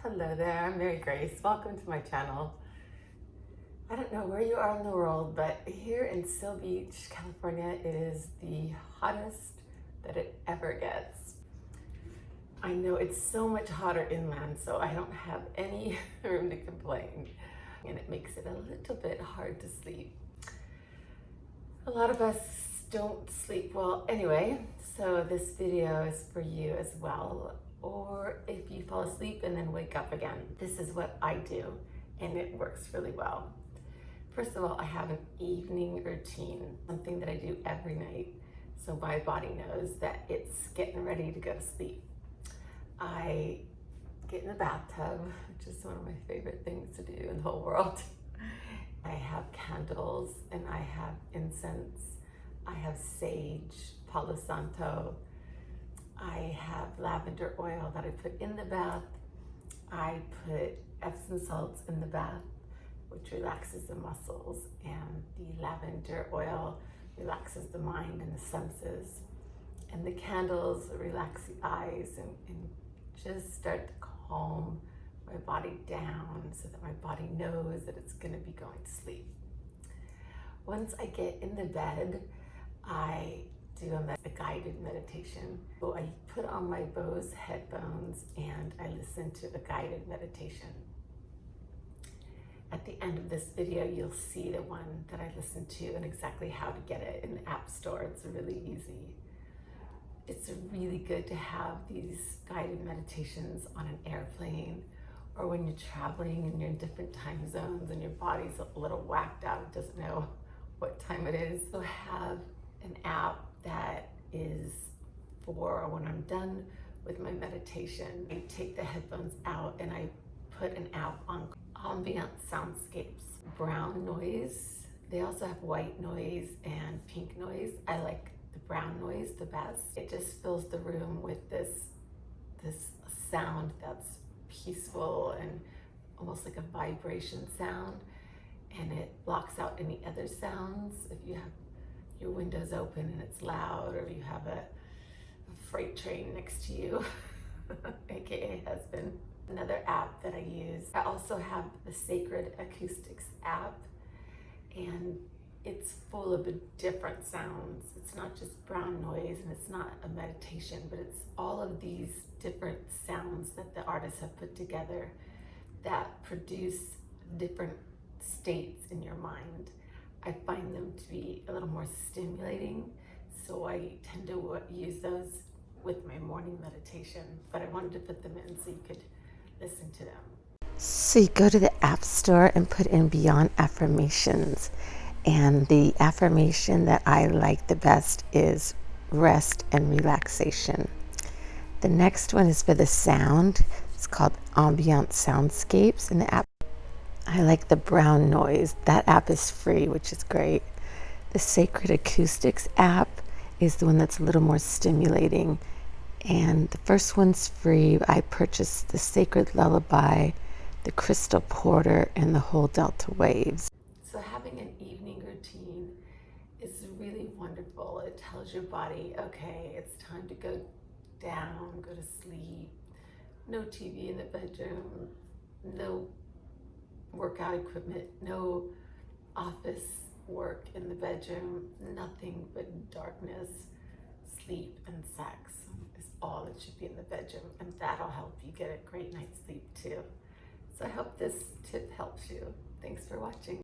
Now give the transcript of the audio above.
Hello there, I'm Marygrace. Welcome to my channel. I don't know where you are in the world, but here in Seal Beach, California, it is the hottest that it ever gets. I know it's so much hotter inland, so I don't have any room to complain, and it makes it a little bit hard to sleep. A lot of us don't sleep well anyway, so this video is for you as well. Or if you fall asleep and then wake up again. This is what I do, and it works really well. First of all, I have an evening routine, something that I do every night, so my body knows that it's getting ready to go to sleep. I get in the bathtub, which is one of my favorite things to do in the whole world. I have candles and I have incense. I have sage, Palo Santo. I have lavender oil that I put in the bath. I put Epsom salts in the bath, which relaxes the muscles, and the lavender oil relaxes the mind and the senses. And the candles relax the eyes and just start to calm my body down so that my body knows that it's gonna be going to sleep. Once I get in the bed, I do a guided meditation. So I put on my Bose headphones and I listen to a guided meditation. At the end of this video, you'll see the one that I listen to and exactly how to get it in the App Store. It's really easy. It's really good to have these guided meditations on an airplane or when you're traveling and you're in different time zones and your body's a little whacked out, it doesn't know what time it is. So have an app that is for when I'm done with my meditation. I take the headphones out and I put an app on ambient soundscapes. Brown noise. They also have white noise and pink noise. I like the brown noise the best. It just fills the room with this sound that's peaceful and almost like a vibration sound, and it blocks out any other sounds. If you have your windows open and it's loud, or you have a freight train next to you, aka husband. Another app that I use. I also have the Sacred Acoustics App, and it's full of different sounds. It's not just brown noise and it's not a meditation, but it's all of these different sounds that the artists have put together that produce different states in your mind. I find them to be a little more stimulating, so I tend to use those with my morning meditation, but I wanted to put them in so you could listen to them. So you go to the App Store and put in Beyond Affirmations, and the affirmation that I like the best is rest and relaxation. The next one is for the sound. It's called Ambient Soundscapes in the app. I like the brown noise. That app is free, which is great. The Sacred Acoustics app is the one that's a little more stimulating. And the first one's free. I purchased the Sacred Lullaby, the Crystal Porter, and the Whole Delta Waves. So having an evening routine is really wonderful. It tells your body, okay, it's time to go down, go to sleep. No TV in the bedroom, no workout equipment, no office work in the bedroom, nothing but darkness. Sleep and sex is all that should be in the bedroom, and that'll help you get a great night's sleep too. So I hope this tip helps you. Thanks for watching.